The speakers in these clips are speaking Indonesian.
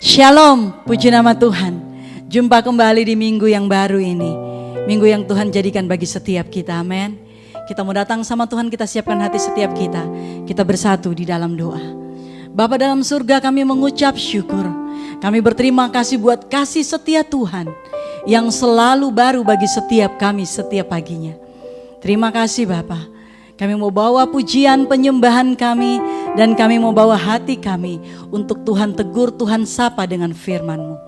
Shalom, puji nama Tuhan. Jumpa kembali di minggu yang baru ini. Minggu yang Tuhan jadikan bagi setiap kita, amin. Kita mau datang sama Tuhan, kita siapkan hati setiap kita. Kita bersatu di dalam doa. Bapa dalam surga, kami mengucap syukur. Kami berterima kasih buat kasih setia Tuhan yang selalu baru bagi setiap kami setiap paginya. Terima kasih Bapa. Kami mau bawa pujian penyembahan kami dan kami mau bawa hati kami untuk Tuhan tegur, Tuhan sapa dengan firman-Mu.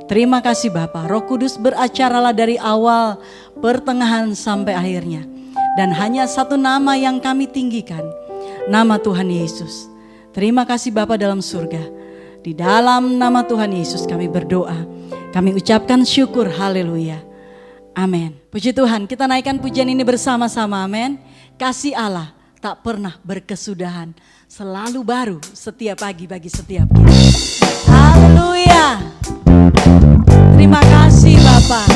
Terima kasih Bapa. Roh Kudus beracaralah dari awal, pertengahan sampai akhirnya. Dan hanya satu nama yang kami tinggikan, nama Tuhan Yesus. Terima kasih Bapa dalam surga. Di dalam nama Tuhan Yesus kami berdoa. Kami ucapkan syukur, haleluya. Amin. Puji Tuhan, kita naikkan pujian ini bersama-sama, amin. Kasih Allah tak pernah berkesudahan, selalu baru setiap pagi bagi setiap kita. Haleluya. Terima kasih Bapak.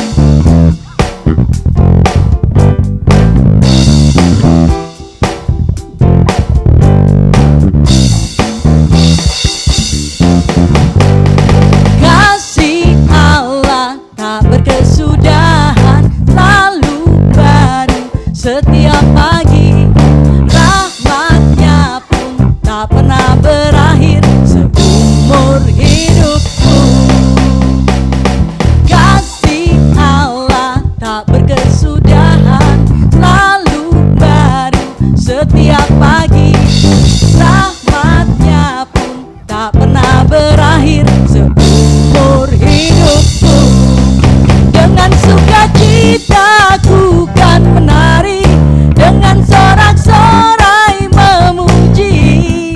Kasih Allah tak berkesudahan, selalu baru setiap pagi. Rahmatnya pun tak pernah berakhir seumur hidupku. Kasih Allah tak berkesudahan, selalu baru setiap pagi. Rahmatnya pun tak pernah berakhir seumur hidupku. Dengan sukacita ku kan menari, dengan sorak-sorai memuji,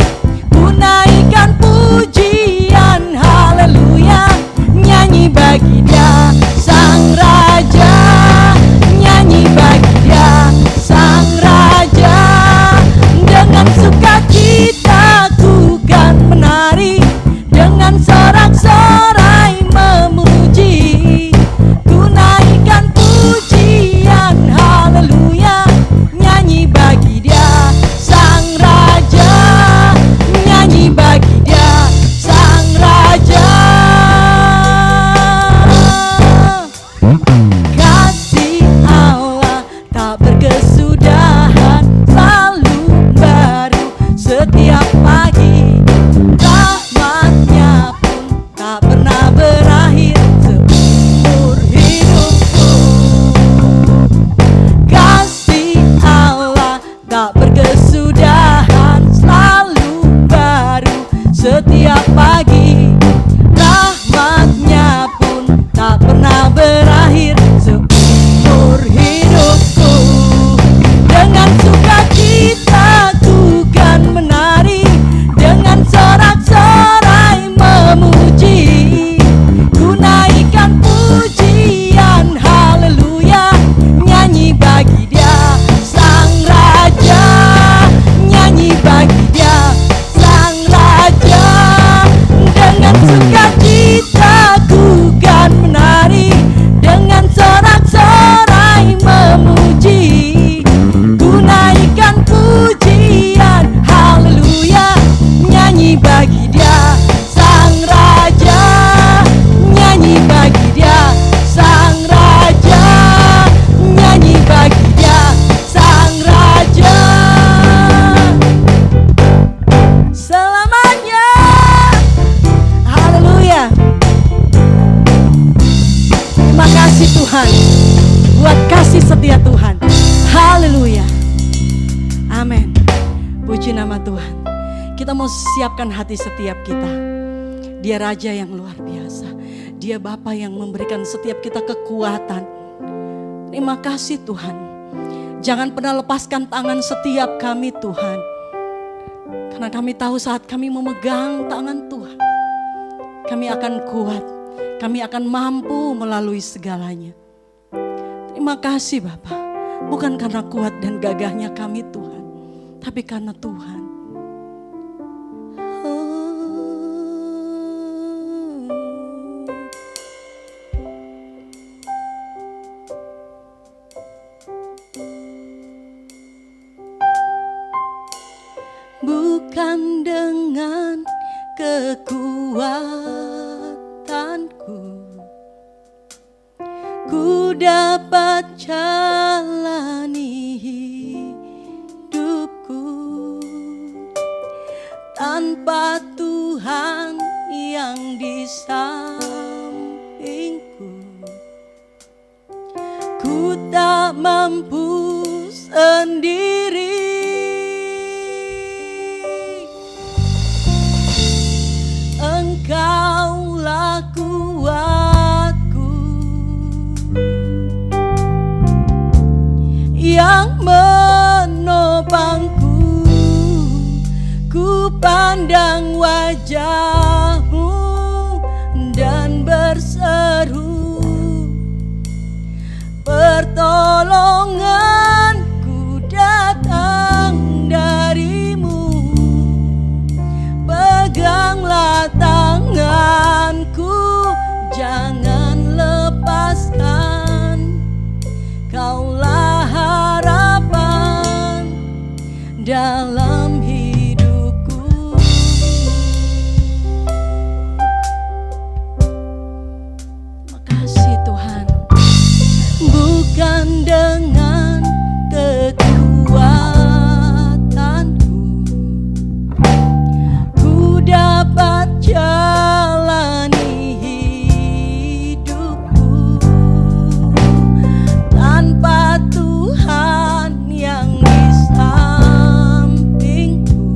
ku naikkan pujian haleluya, nyanyi bagi Dia Sang Raja, nyanyi bagi Dia Sang Raja. Dengan sukacita ku kan menari, dengan sorak-sorai memuji, ku naikkan pujian haleluya, nyanyi bagi Dia Sang Raja, nyanyi bagi Dia Sang Raja. Kasih Allah tak berkesudahan, selalu baru setiap pagi. Rahmatnya pun tak pernah berakhir seumur hidupku. Kasih Allah tak berkesudahan, selalu baru setiap pagi. Rahmatnya pun tak pernah berakhir seumur hidupku. Dengan sukacita ku kan menari, dengan sorak-sorai memuji, ku naikkan pujian haleluya, nyanyi bagi Dia Sang Raja, nyanyi bagi Dia Sang Raja. Dengan sukacita ku kan menari, dengan sorak-sorai memuji, ku naikkan pujian haleluya, nyanyi bagi Dia Sang Raja, nyanyi bagi Dia Sang Raja, nyanyi bagi Dia Sang Raja. Selamanya, haleluya. Terima kasih Tuhan buat kasih setia Tuhan, haleluya. Amin. Puji nama Tuhan. Kita mau siapkan hati setiap kita. Dia Raja yang luar biasa. Dia Bapa yang memberikan setiap kita kekuatan. Terima kasih Tuhan. Jangan pernah lepaskan tangan setiap kami Tuhan. Karena kami tahu saat kami memegang tangan Tuhan, kami akan kuat. Kami akan mampu melalui segalanya. Terima kasih Bapa. Bukan karena kuat dan gagahnya kami Tuhan, tapi karena Tuhan. Bukan dengan kekuatan Tuhanku, ku dapat jalani hidupku tanpa Tuhan yang di sampingku. Ku tak mampu sendiri. Engkaulah kuatku yang menopangku. Ku pandang wajah-Mu dan berseru, pertolonganku datang dari-Mu. Peganglah tanganku, jangan lepaskan. Kaulah harapan dalam hidupku. Makasih Tuhan. Bukan dengan kekuatanku ku dapat jalani hidupku tanpa Tuhan yang di sampingku.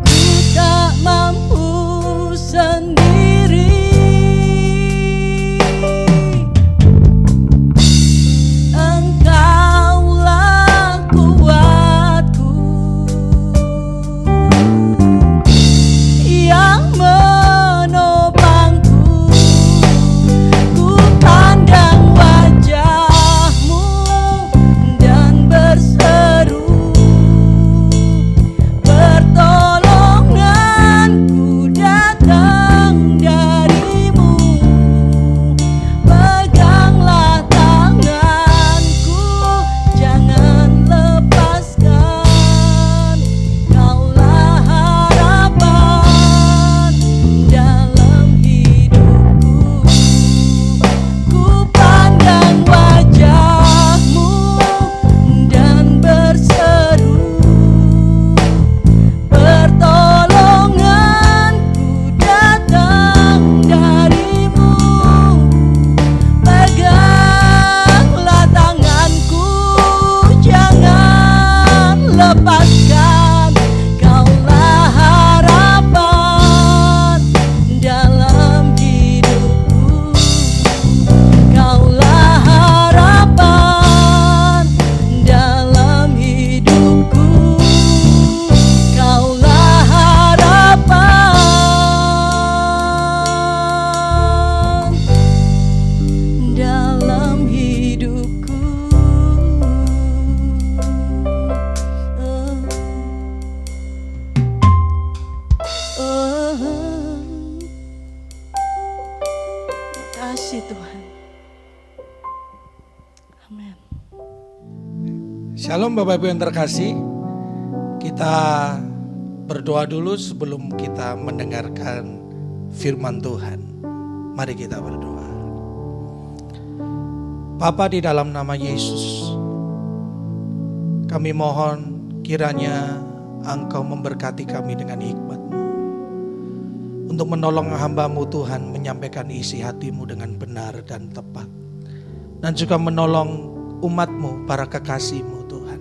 Ku tak mampu sendiri. Engkaulah kuatku yang menopangku. Ku pandang wajah-Mu dan berseru, pertolonganku datang dari-Mu. Peganglah tanganku, jangan lepaskan. Kaulah harapan dalam hidupku. Ku pandang wajah-Mu dan berseru, pertolonganku datang dari-Mu. Peganglah tanganku, jangan lepaskan. Kaulah harapan dalam hidupku. Kaulah harapan dalam hidupku. Kaulah harapan dalam hidupku. Kasih Tuhan. Amin. Shalom Bapak Ibu yang terkasih. Kita berdoa dulu sebelum kita mendengarkan firman Tuhan. Mari kita berdoa. Bapa, di dalam nama Yesus, kami mohon kiranya Engkau memberkati kami dengan hikmat-Mu untuk menolong hamba-Mu Tuhan menyampaikan isi hati-Mu dengan benar dan tepat, dan juga menolong umat-Mu, para kekasih-Mu Tuhan,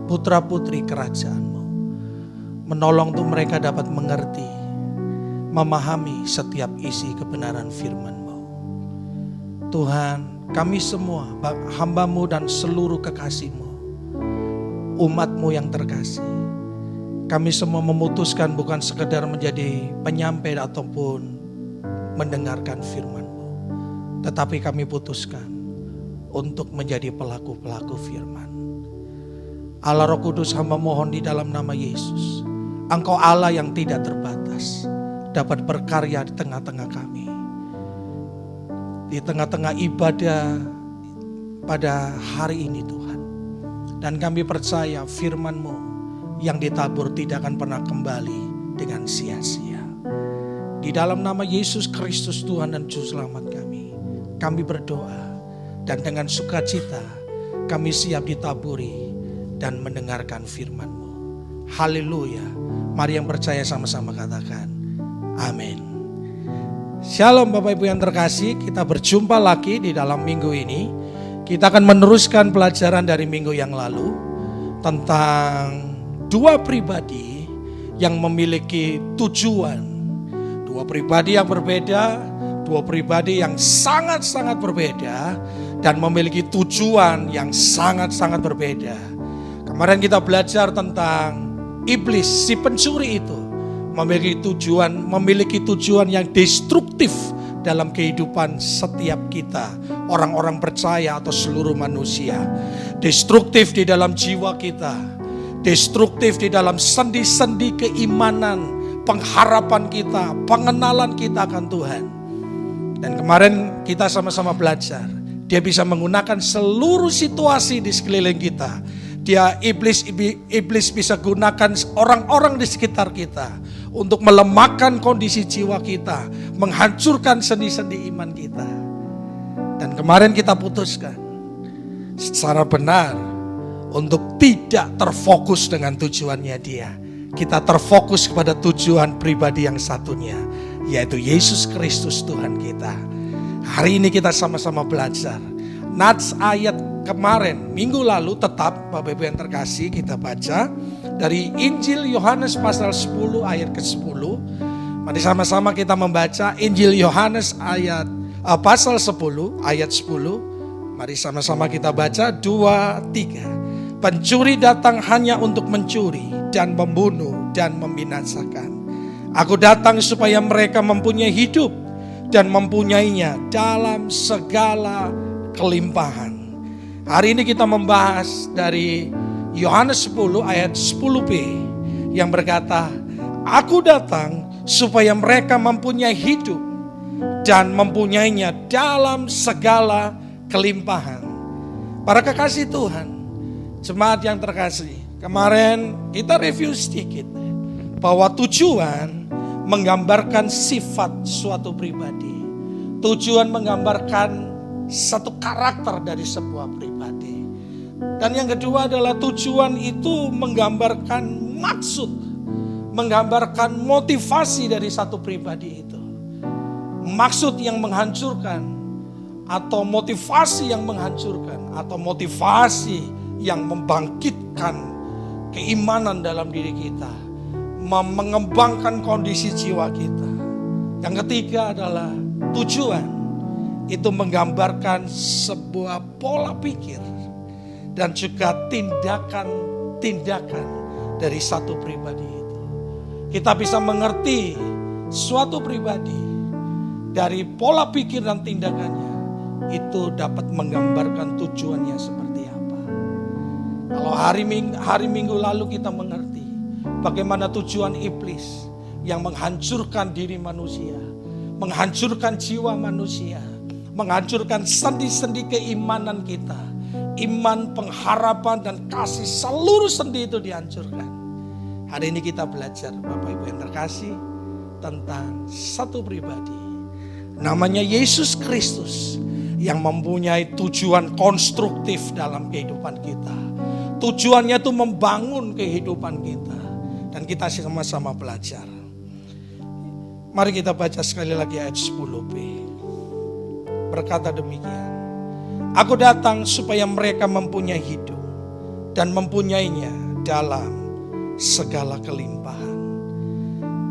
putra-putri kerajaan-Mu, menolong untuk mereka dapat mengerti, memahami setiap isi kebenaran firman-Mu. Tuhan, kami semua hamba-Mu dan seluruh kekasih-Mu, umat-Mu yang terkasih, kami semua memutuskan bukan sekedar menjadi penyampai ataupun mendengarkan firman-Mu, tetapi kami putuskan untuk menjadi pelaku-pelaku firman. Allah Roh Kudus, hamba mohon di dalam nama Yesus, Engkau Allah yang tidak terbatas, dapat berkarya di tengah-tengah kami, di tengah-tengah ibadah pada hari ini Tuhan. Dan kami percaya firman-Mu yang ditabur tidak akan pernah kembali dengan sia-sia. Di dalam nama Yesus Kristus Tuhan dan Juru Selamat kami berdoa. Dan dengan sukacita kami siap ditaburi dan mendengarkan firman-Mu. Haleluya. Mari yang percaya sama-sama katakan amin. Shalom Bapak Ibu yang terkasih, kita berjumpa lagi di dalam minggu ini. Kita akan meneruskan pelajaran dari minggu yang lalu tentang dua pribadi yang memiliki tujuan. Dua pribadi yang berbeda, dua pribadi yang sangat-sangat berbeda dan memiliki tujuan yang sangat-sangat berbeda. Kemarin kita belajar tentang iblis, si pencuri itu memiliki tujuan yang destruktif dalam kehidupan setiap kita, orang-orang percaya atau seluruh manusia. Destruktif di dalam jiwa kita, destruktif di dalam sendi-sendi keimanan, pengharapan kita, pengenalan kita akan Tuhan. Dan kemarin kita sama-sama belajar, dia bisa menggunakan seluruh situasi di sekeliling kita. Iblis bisa gunakan orang-orang di sekitar kita untuk melemahkan kondisi jiwa kita, menghancurkan sendi-sendi iman kita. Dan kemarin kita putuskan secara benar untuk tidak terfokus dengan tujuannya dia. Kita terfokus kepada tujuan pribadi yang satunya, yaitu Yesus Kristus Tuhan kita. Hari ini kita sama-sama belajar. Nats ayat kemarin, minggu lalu tetap Bapak Ibu yang terkasih kita baca dari Injil Yohanes pasal 10 ayat ke-10. Mari sama-sama kita membaca Injil Yohanes pasal 10 ayat 10. Mari sama-sama kita baca 2, 3. Pencuri datang hanya untuk mencuri dan membunuh dan membinasakan. Aku datang supaya mereka mempunyai hidup dan mempunyainya dalam segala kelimpahan. Hari ini kita membahas dari Yohanes 10 ayat 10b yang berkata, aku datang supaya mereka mempunyai hidup dan mempunyainya dalam segala kelimpahan. Para kekasih Tuhan, jemaat yang terkasih, kemarin kita review sedikit bahwa tujuan menggambarkan sifat suatu pribadi. Tujuan menggambarkan satu karakter dari sebuah pribadi. Dan yang kedua adalah tujuan itu menggambarkan maksud, menggambarkan motivasi dari satu pribadi itu. Maksud yang menghancurkan atau motivasi yang menghancurkan atau motivasi yang membangkitkan keimanan dalam diri kita, mengembangkan kondisi jiwa kita. Yang ketiga adalah tujuan itu menggambarkan sebuah pola pikir dan juga tindakan-tindakan dari satu pribadi itu. Kita bisa mengerti suatu pribadi dari pola pikir dan tindakannya, itu dapat menggambarkan tujuannya seperti apa. Kalau hari Minggu lalu kita mengerti bagaimana tujuan iblis yang menghancurkan diri manusia, menghancurkan jiwa manusia, menghancurkan sendi-sendi keimanan kita. Iman, pengharapan, dan kasih, seluruh sendi itu dihancurkan. Hari ini kita belajar Bapak Ibu yang terkasih tentang satu pribadi. Namanya Yesus Kristus yang mempunyai tujuan konstruktif dalam kehidupan kita. Tujuannya itu membangun kehidupan kita. Dan kita sama-sama belajar. Mari kita baca sekali lagi ayat 10b. Berkata demikian, aku datang supaya mereka mempunyai hidup dan mempunyainya dalam segala kelimpahan.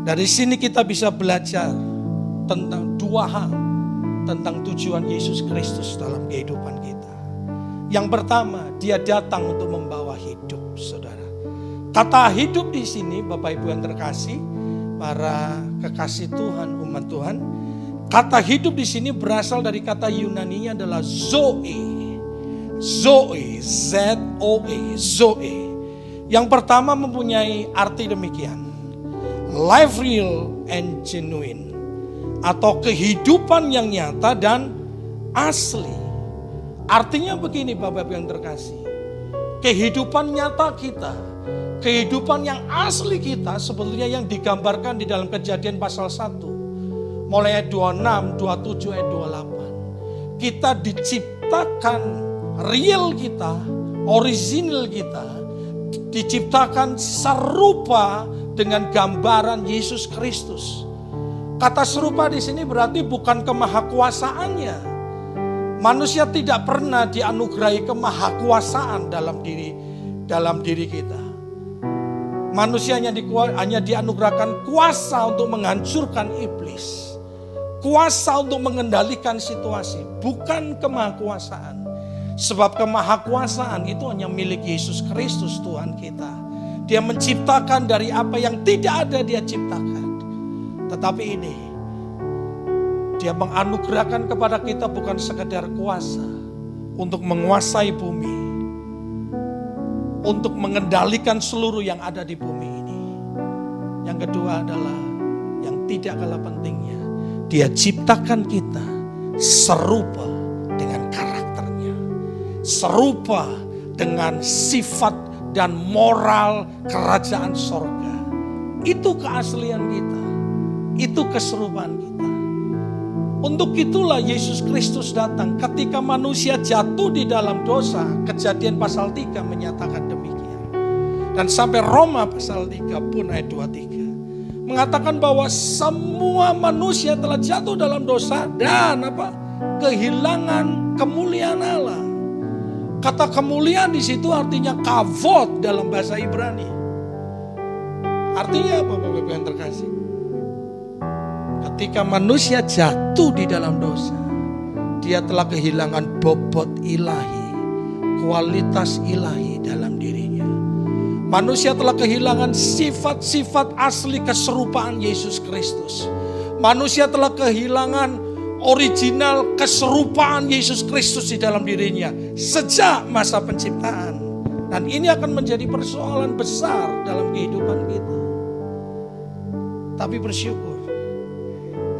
Dari sini kita bisa belajar tentang dua hal tentang tujuan Yesus Kristus dalam kehidupan kita. Yang pertama, dia datang untuk membawa hidup, saudara. Kata hidup di sini, Bapak Ibu yang terkasih, para kekasih Tuhan, umat Tuhan, kata hidup di sini berasal dari kata Yunani-nya adalah zoe. Zoe, Z-O-E, zoe. Yang pertama mempunyai arti demikian. Life real and genuine. Atau kehidupan yang nyata dan asli. Artinya begini Bapak-Bapak yang terkasih. Kehidupan nyata kita, kehidupan yang asli kita sebetulnya yang digambarkan di dalam Kejadian pasal 1. mulai ayat 26, 27, ayat 28. Kita diciptakan, real kita, original kita, diciptakan serupa dengan gambaran Yesus Kristus. Kata serupa di sini berarti bukan kemahakuasaannya. Manusia tidak pernah dianugerahi kemahakuasaan dalam diri kita. Manusia hanya dianugerahkan kuasa untuk menghancurkan iblis. Kuasa untuk mengendalikan situasi, bukan kemahakuasaan. Sebab kemahakuasaan itu hanya milik Yesus Kristus Tuhan kita. Dia menciptakan dari apa yang tidak ada dia ciptakan. Tetapi ini, dia menganugerahkan kepada kita bukan sekedar kuasa untuk menguasai bumi, untuk mengendalikan seluruh yang ada di bumi ini. Yang kedua adalah yang tidak kalah pentingnya, dia ciptakan kita serupa dengan karakternya, serupa dengan sifat dan moral kerajaan sorga. Itu keaslian kita, itu keserupaan kita. Untuk itulah Yesus Kristus datang ketika manusia jatuh di dalam dosa. Kejadian pasal 3 menyatakan demikian. Dan sampai Roma pasal 3 pun ayat 23 mengatakan bahwa semua manusia telah jatuh dalam dosa dan kehilangan kemuliaan Allah. Kata kemuliaan di situ artinya kavod dalam bahasa Ibrani. Artinya apa Bapak-Ibu yang terkasih? Ketika manusia jatuh di dalam dosa, dia telah kehilangan bobot ilahi, kualitas ilahi dalam dirinya. Manusia telah kehilangan sifat-sifat asli keserupaan Yesus Kristus. Manusia telah kehilangan original keserupaan Yesus Kristus di dalam dirinya sejak masa penciptaan. Dan ini akan menjadi persoalan besar dalam kehidupan kita. Tapi bersyukur,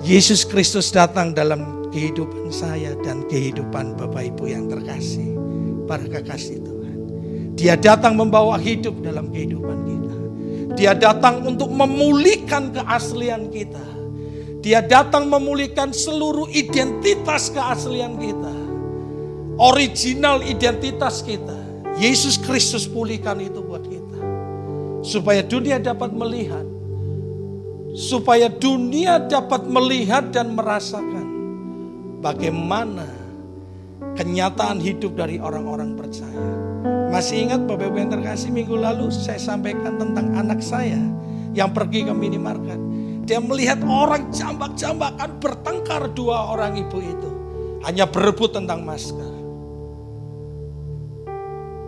Yesus Kristus datang dalam kehidupan saya dan kehidupan Bapak Ibu yang terkasih, para kekasih Tuhan. Dia datang membawa hidup dalam kehidupan kita. Dia datang untuk memulihkan keaslian kita. Dia datang memulihkan seluruh identitas keaslian kita. Original identitas kita. Yesus Kristus pulihkan itu buat kita. Supaya dunia dapat melihat. Supaya dunia dapat melihat dan merasakan bagaimana kenyataan hidup dari orang-orang percaya. Masih ingat Bapak-Ibu yang terkasih, minggu lalu saya sampaikan tentang anak saya yang pergi ke minimarket. Dia melihat orang jambak-jambakan bertengkar, dua orang ibu itu hanya berebut tentang masker.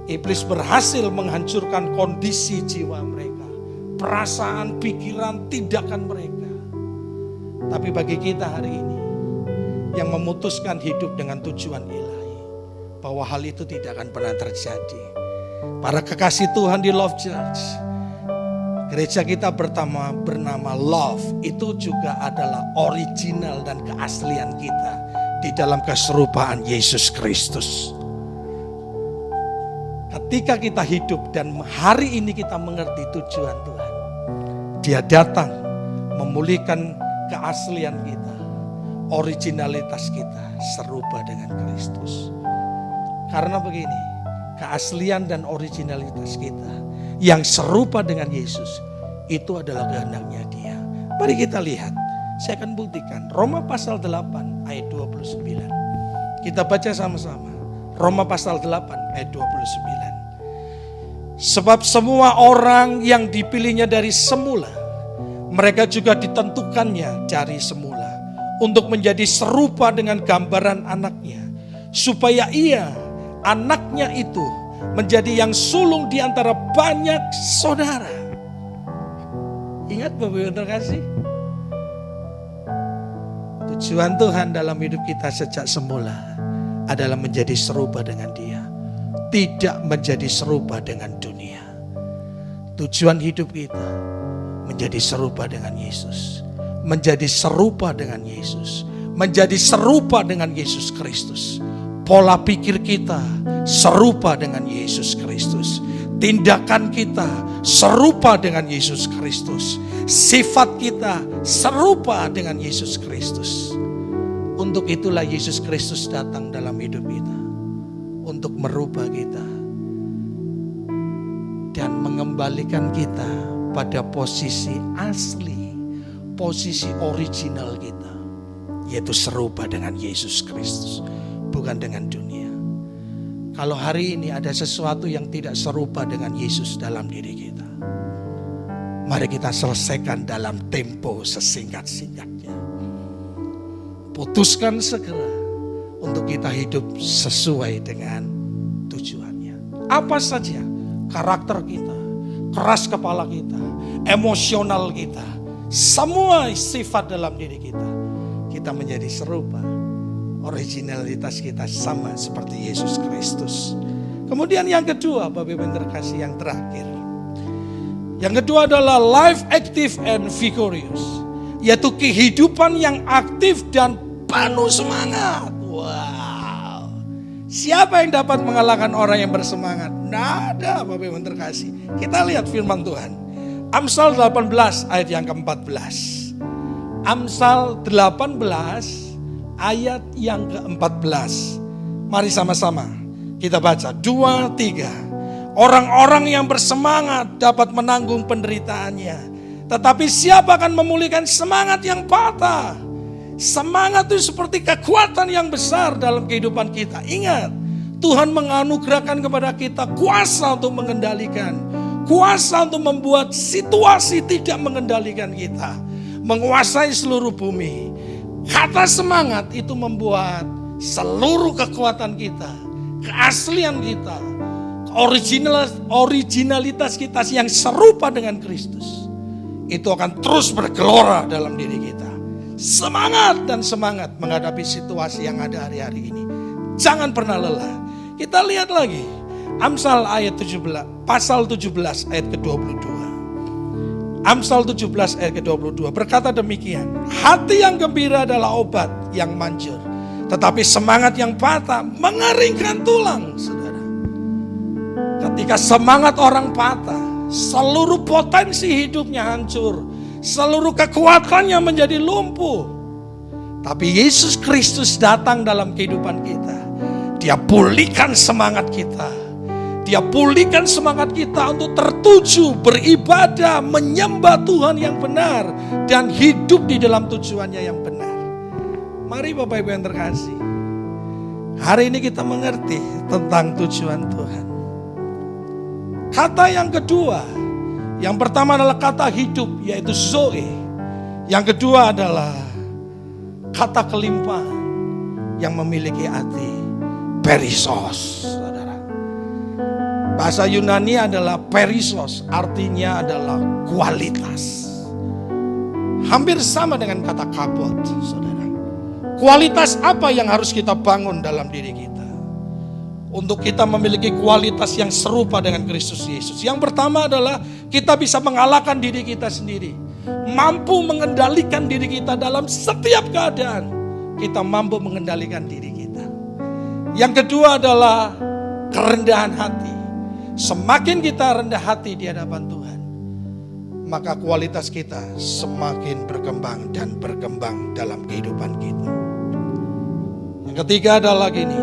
Iblis berhasil menghancurkan kondisi jiwa mereka, perasaan, pikiran, tindakan mereka. Tapi bagi kita hari ini yang memutuskan hidup dengan tujuan ilahi, bahwa hal itu tidak akan pernah terjadi. Para kekasih Tuhan di Love Church, gereja kita bernama Love, itu juga adalah original dan keaslian kita di dalam keserupaan Yesus Kristus. Ketika kita hidup dan hari ini kita mengerti tujuan Tuhan, Dia datang memulihkan keaslian kita, originalitas kita serupa dengan Kristus. Karena begini, keaslian dan originalitas kita yang serupa dengan Yesus itu adalah kehendaknya Dia. Mari kita lihat, saya akan buktikan. Roma pasal 8 ayat 29. Kita baca sama-sama. Roma pasal 8 ayat 29. Sebab semua orang yang dipilihnya dari semula, mereka juga ditentukannya dari semula untuk menjadi serupa dengan gambaran anaknya, supaya ia, anaknya itu, menjadi yang sulung di antara banyak saudara. Ingat Bapak yang terkasih, tujuan Tuhan dalam hidup kita sejak semula adalah menjadi serupa dengan Dia, tidak menjadi serupa dengan dunia. Tujuan hidup kita menjadi serupa dengan Yesus, menjadi serupa dengan Yesus, menjadi serupa dengan Yesus Kristus. Pola pikir kita serupa dengan Yesus Kristus, tindakan kita serupa dengan Yesus Kristus, Sifat kita serupa dengan Yesus Kristus. Untuk itulah Yesus Kristus datang dalam hidup kita. Untuk merubah kita. Dan mengembalikan kita pada posisi asli. Posisi original kita. Yaitu serupa dengan Yesus Kristus. Bukan dengan dunia. Kalau hari ini ada sesuatu yang tidak serupa dengan Yesus dalam diri kita, mari kita selesaikan dalam tempo sesingkat-singkatnya. Putuskan segera untuk kita hidup sesuai dengan tujuannya. Apa saja karakter kita, keras kepala kita, emosional kita, semua sifat dalam diri kita, kita menjadi serupa. Originalitas kita sama seperti Yesus Kristus. Kemudian yang kedua, Bapak Ibu yang terkasih, yang terakhir. Yang kedua adalah life active and vigorous, yaitu kehidupan yang aktif dan penuh semangat. Wow. Siapa yang dapat mengalahkan orang yang bersemangat? Tidak ada, Bapak Ibu yang terkasih. Kita lihat firman Tuhan. Amsal 18 ayat yang ke-14. Amsal 18 ayat yang ke-14. Mari sama-sama kita baca. 2, 3. Orang-orang yang bersemangat dapat menanggung penderitaannya. Tetapi siapa akan memulihkan semangat yang patah? Semangat itu seperti kekuatan yang besar dalam kehidupan kita. Ingat, Tuhan menganugerahkan kepada kita kuasa untuk mengendalikan. Kuasa untuk membuat situasi tidak mengendalikan kita. Menguasai seluruh bumi. Kata semangat itu membuat seluruh kekuatan kita, keaslian kita, originalitas kita yang serupa dengan Kristus, itu akan terus bergelora dalam diri kita. Semangat dan semangat menghadapi situasi yang ada hari-hari ini. Jangan pernah lelah. Kita lihat lagi Amsal ayat 17, pasal 17 ayat ke-22. Amsal 17 ayat ke-22 berkata demikian. Hati yang gembira adalah obat yang manjur, tetapi semangat yang patah mengeringkan tulang, saudara. Ketika semangat orang patah, seluruh potensi hidupnya hancur, seluruh kekuatannya menjadi lumpuh. Tapi Yesus Kristus datang dalam kehidupan kita. Dia pulihkan semangat kita. Dia pulihkan semangat kita untuk tertuju, beribadah, menyembah Tuhan yang benar, dan hidup di dalam tujuannya yang benar. Mari Bapak Ibu yang terkasih, hari ini kita mengerti tentang tujuan Tuhan. Kata yang kedua, yang pertama adalah kata hidup, yaitu Zoe. Yang kedua adalah kata kelimpahan yang memiliki arti perisos. Bahasa Yunani adalah perisos, artinya adalah kualitas. Hampir sama dengan kata kabot, saudara. Kualitas apa yang harus kita bangun dalam diri kita? Untuk kita memiliki kualitas yang serupa dengan Kristus Yesus. Yang pertama adalah kita bisa mengalahkan diri kita sendiri. Mampu mengendalikan diri kita dalam setiap keadaan. Kita mampu mengendalikan diri kita. Yang kedua adalah kerendahan hati. Semakin kita rendah hati di hadapan Tuhan, maka kualitas kita semakin berkembang dan berkembang dalam kehidupan kita. Yang ketiga adalah gini,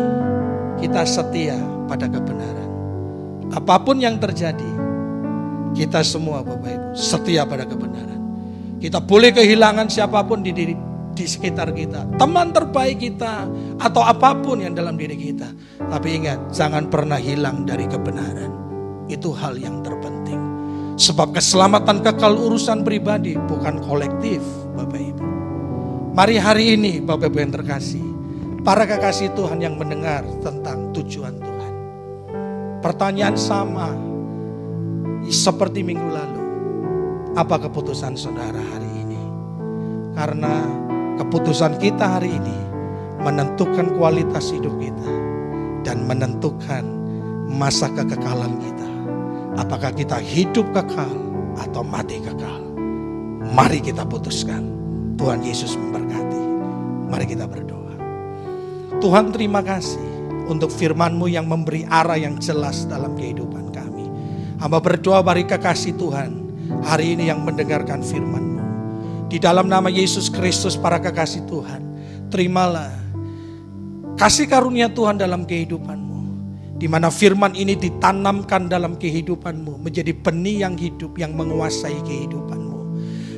kita setia pada kebenaran. Apapun yang terjadi, kita semua Bapak Ibu setia pada kebenaran. Kita boleh kehilangan siapapun di sekitar kita, teman terbaik kita, atau apapun yang dalam diri kita. Tapi ingat, jangan pernah hilang dari kebenaran. Itu hal yang terpenting. Sebab keselamatan kekal urusan pribadi, bukan kolektif, Bapak Ibu. Mari hari ini Bapak Ibu yang terkasih, para kekasih Tuhan yang mendengar tentang tujuan Tuhan. Pertanyaan sama seperti minggu lalu. Apa keputusan saudara hari ini? Karena keputusan kita hari ini menentukan kualitas hidup kita dan menentukan masa kekekalan kita. Apakah kita hidup kekal atau mati kekal? Mari kita putuskan. Tuhan Yesus memberkati. Mari kita berdoa. Tuhan, terima kasih untuk firman-Mu yang memberi arah yang jelas dalam kehidupan kami. Hamba berdoa bagi kekasih Tuhan. hari ini yang mendengarkan firman-Mu. Di dalam nama Yesus Kristus, para kekasih Tuhan, terimalah kasih karunia Tuhan dalam kehidupan-Mu, di mana firman ini ditanamkan dalam kehidupan-Mu, menjadi benih yang hidup yang menguasai kehidupan-Mu.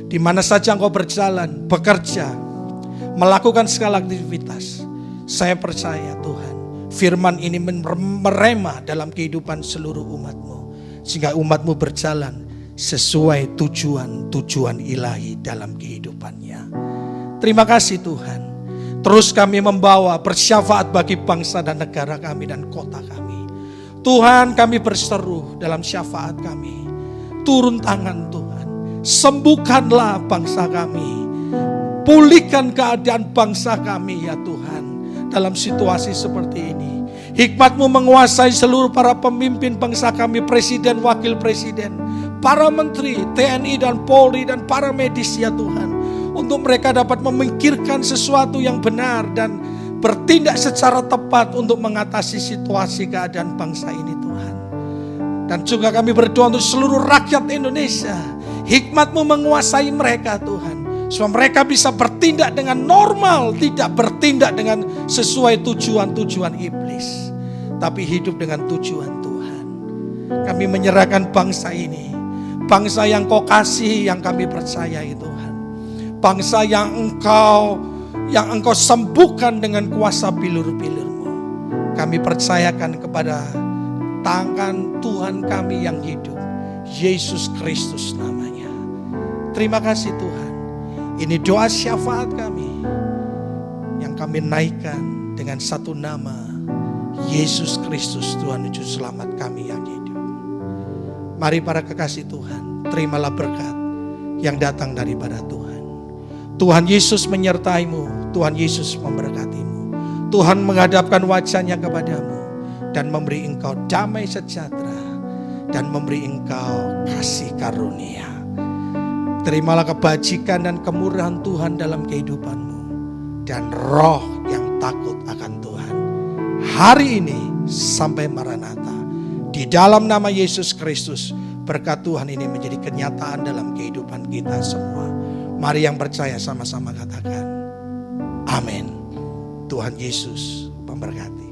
Di mana saja Engkau berjalan, bekerja, melakukan segala aktivitas, saya percaya Tuhan, firman ini merema dalam kehidupan seluruh umat-Mu, sehingga umat-Mu berjalan sesuai tujuan-tujuan ilahi dalam kehidupannya. Terima kasih Tuhan. Terus kami membawa bersyafaat bagi bangsa dan negara kami dan kota kami. Tuhan, kami berseru dalam syafaat kami. Turun tangan Tuhan. Sembuhkanlah bangsa kami. Pulihkan keadaan bangsa kami ya Tuhan. Dalam situasi seperti ini. Hikmat-Mu menguasai seluruh para pemimpin bangsa kami. Presiden, wakil presiden, para menteri, TNI dan Polri dan para medis ya Tuhan. Untuk mereka dapat memikirkan sesuatu yang benar dan bertindak secara tepat untuk mengatasi situasi keadaan bangsa ini Tuhan. Dan juga kami berdoa untuk seluruh rakyat Indonesia. Hikmat-Mu menguasai mereka Tuhan. Supaya mereka bisa bertindak dengan normal, tidak bertindak dengan sesuai tujuan-tujuan iblis, tapi hidup dengan tujuan Tuhan. Kami menyerahkan bangsa ini, bangsa yang Kau kasih, yang kami percayai Tuhan. Bangsa yang Engkau sembuhkan dengan kuasa bilur-bilur-Mu. Kami percayakan kepada tangan Tuhan kami yang hidup, Yesus Kristus namanya. Terima kasih Tuhan. Ini doa syafaat kami yang kami naikkan dengan satu nama, Yesus Kristus, Tuhan Juru Selamat kami yang hidup. Mari para kekasih Tuhan, terimalah berkat yang datang daripada Tuhan. Tuhan Yesus menyertai-Mu, Tuhan Yesus memberkati-Mu. Tuhan menghadapkan wajah-Nya kepadamu dan memberi engkau damai sejahtera dan memberi engkau kasih karunia. Terimalah kebajikan dan kemurahan Tuhan dalam kehidupanmu dan roh yang takut akan Tuhan hari ini sampai Maranatha. Di dalam nama Yesus Kristus, berkat Tuhan ini menjadi kenyataan dalam kehidupan kita semua. Mari yang percaya sama-sama katakan amin. Tuhan Yesus memberkati.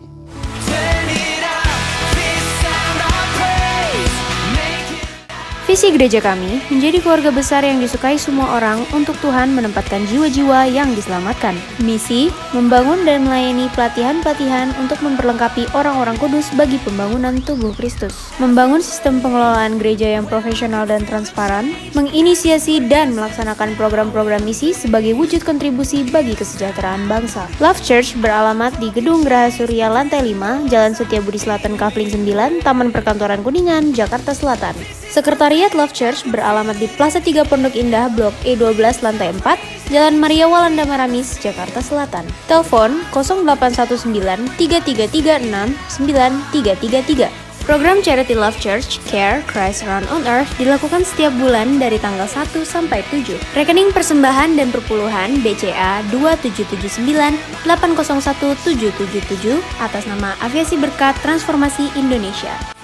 Visi gereja kami menjadi keluarga besar yang disukai semua orang untuk Tuhan menempatkan jiwa-jiwa yang diselamatkan. Misi, membangun dan melayani pelatihan-pelatihan untuk memperlengkapi orang-orang kudus bagi pembangunan tubuh Kristus. Membangun sistem pengelolaan gereja yang profesional dan transparan, menginisiasi dan melaksanakan program-program misi sebagai wujud kontribusi bagi kesejahteraan bangsa. Love Church beralamat di Gedung Geraha Surya Lantai 5, Jalan Setiabudi Selatan Kafling 9, Taman Perkantoran Kuningan, Jakarta Selatan. Sekretariat Love Church beralamat di Plaza 3 Pondok Indah, Blok E12 Lantai 4, Jalan Maria Walanda Maramis, Jakarta Selatan. Telepon 0819 3336 9333. Program Charity Love Church Care Christ Around on Earth dilakukan setiap bulan dari tanggal 1 sampai 7. Rekening persembahan dan perpuluhan BCA 2779 801 777 atas nama Aviasi Berkat Transformasi Indonesia.